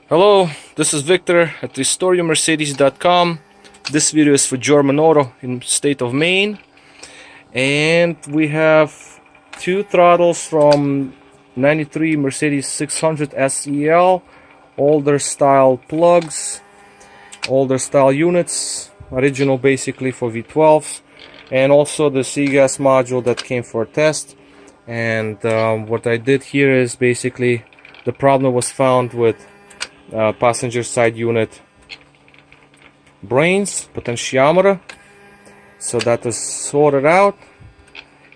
Hello, this is Victor at restoreyourmercedes.com. This video is for German Auto in state of Maine, and we have two throttles from 93 Mercedes 600 SEL, older style plugs, older style units, original basically for V12s, and also the Egas module that came for a test. And what I did here is basically the problem was found with passenger side unit brains, potentiometer, so that is sorted out.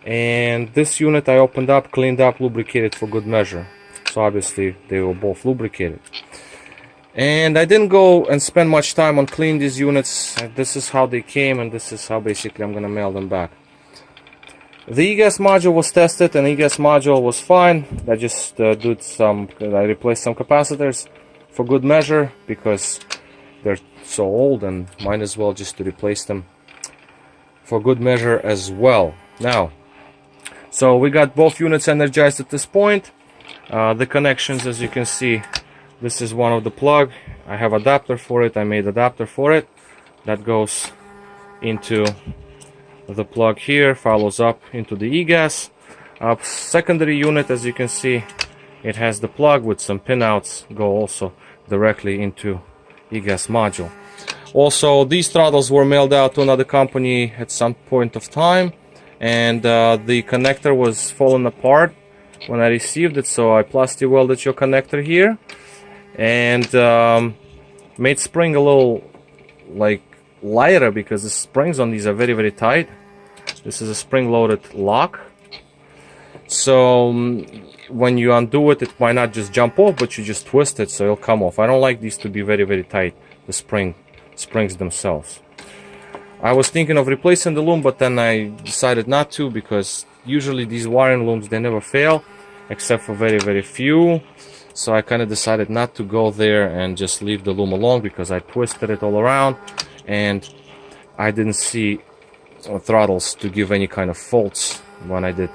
And this unit I opened up, cleaned up, lubricated for good measure, so obviously they were both lubricated. And I didn't go and spend much time on cleaning these units. This is how they came, and this is how basically I'm gonna mail them back. The Egas module was tested, and Egas module was fine. I just I replaced some capacitors for good measure because they're so old, and might as well just to replace them for good measure as well. Now, so we got both units energized at this point. The connections, as you can see, this is one of the plug. I have adapter for it. I made adapter for it that goes into the plug here, follows up into the Egas. Secondary unit, as you can see, it has the plug with some pinouts, go also directly into Egas module. Also, these throttles were mailed out to another company at some point of time, and the connector was falling apart when I received it, so I plastic welded your connector here and made spring a little like lighter, because the springs on these are very tight. This is a spring loaded lock, so when you undo it, it might not just jump off, but you just twist it so it'll come off. I don't like these to be very tight, the springs themselves. I was thinking of replacing the loom, but then I decided not to, because usually these wiring looms, they never fail except for very few. So I kind of decided not to go there and just leave the loom alone, because I twisted it all around and I didn't see throttles to give any kind of faults when I did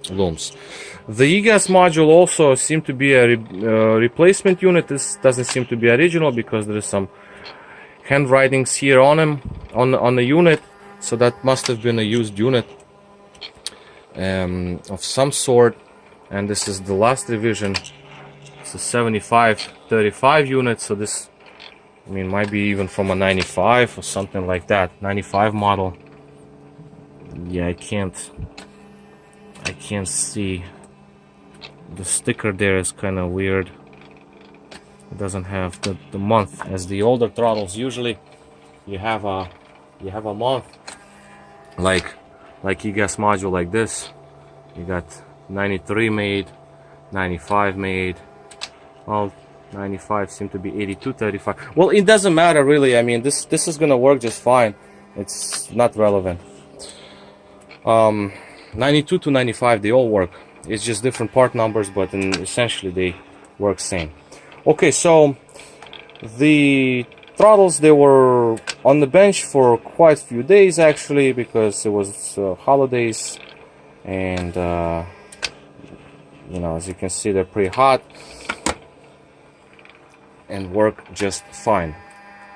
looms. The Egas module also seemed to be a replacement unit. This doesn't seem to be original, because there is some handwritings here on him, on the unit, so that must have been a used unit of some sort. And this is the last revision. It's a 75-35 unit, so this, I mean, might be even from a 95 or something like that, 95 model. Yeah, I can't see. The sticker there is kind of weird. It doesn't have the month as the older throttles. Usually you have a month, like Egas module like this. You got 93 made, 95 made. Well, 95 seem to be 82-35. Well, it doesn't matter really. I mean, this is gonna work just fine. It's not relevant. 92 to 95, they all work. It's just different part numbers, but essentially they work same. Okay, so the throttles, they were on the bench for quite a few days actually, because it was holidays, and you know, as you can see, they're pretty hot and work just fine.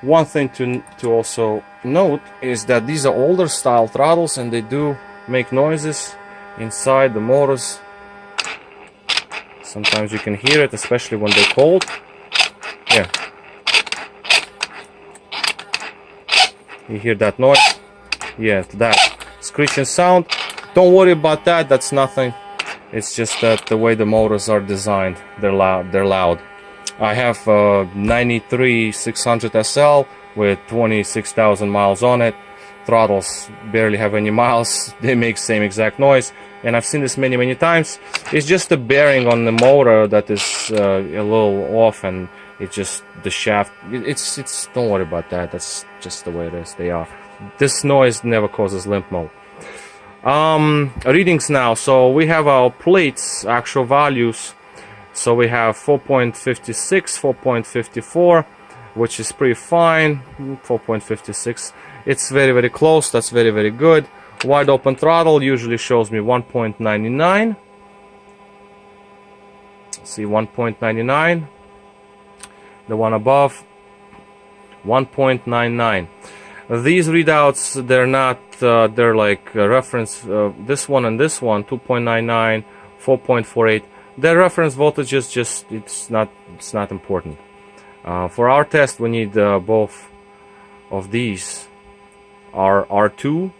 One thing to also note is that these are older style throttles, and they do make noises inside the motors. Sometimes you can hear it, especially when they're cold. Yeah, you hear that noise? Yeah, that screeching sound. Don't worry about that, that's nothing. It's just that the way the motors are designed, they're loud. I have a 93 600 SL with 26,000 miles on it. Throttles barely have any miles. They make same exact noise, and I've seen this many times. It's just the bearing on the motor that is a little off, and it just, the shaft, it's don't worry about that. That's just the way it is. They are. This noise never causes limp mode. Readings now. So we have our plates, actual values. So we have 4.56, 4.54, which is pretty fine. 4.56. It's very close. That's very good. Wide open throttle usually shows me 1.99. See, 1.99. the one above 1.99. These readouts, they're not, they're like reference, this one and this one, 2.99, 4.48. Their reference voltages, just it's not important. For our test, we need both of these are R2.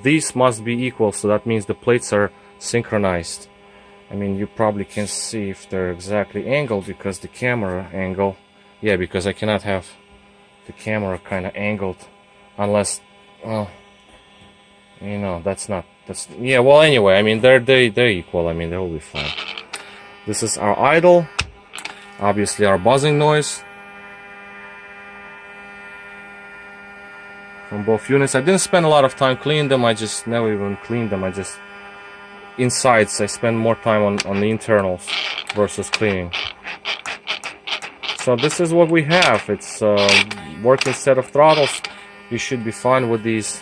These must be equal, so that means the plates are synchronized. I mean, you probably can see if they're exactly angled because the camera angle. Yeah, because I cannot have the camera kind of angled unless, well, you know, that's yeah. Well, anyway, I mean, they're equal. I mean, they will be fine. This is our idle. Obviously, our buzzing noise from both units. I didn't spend a lot of time cleaning them. I just never even cleaned them. I just insides. I spend more time on the internals versus cleaning. So this is what we have. It's a working set of throttles. You should be fine with these,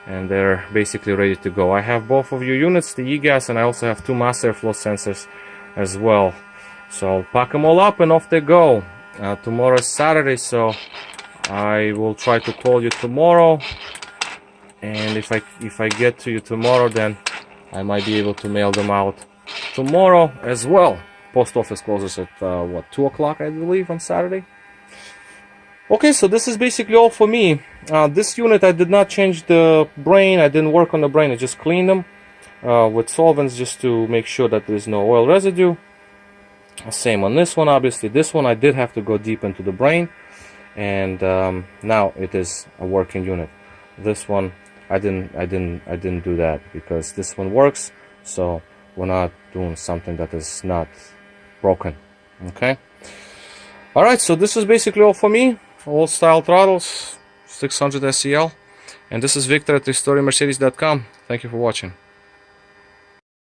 and they're basically ready to go. I have both of your units, the Egas, and I also have 2 mass airflow sensors as well. So I'll pack them all up and off they go. Tomorrow is Saturday, so I will try to call you tomorrow, and if I get to you tomorrow, then I might be able to mail them out tomorrow as well. Post office closes at what, 2 o'clock, I believe, on Saturday. Okay, so this is basically all for me. This unit, I did not change the brain. I didn't work on the brain. I just cleaned them with solvents just to make sure that there is no oil residue. Same on this one. Obviously, this one I did have to go deep into the brain, and now it is a working unit. This one I didn't do that because this one works. So we're not doing something that is not broken. Okay. All right. So this is basically all for me. Old style throttles, 600 SEL, and this is Victor at RestoringMercedes.com. Thank you for watching.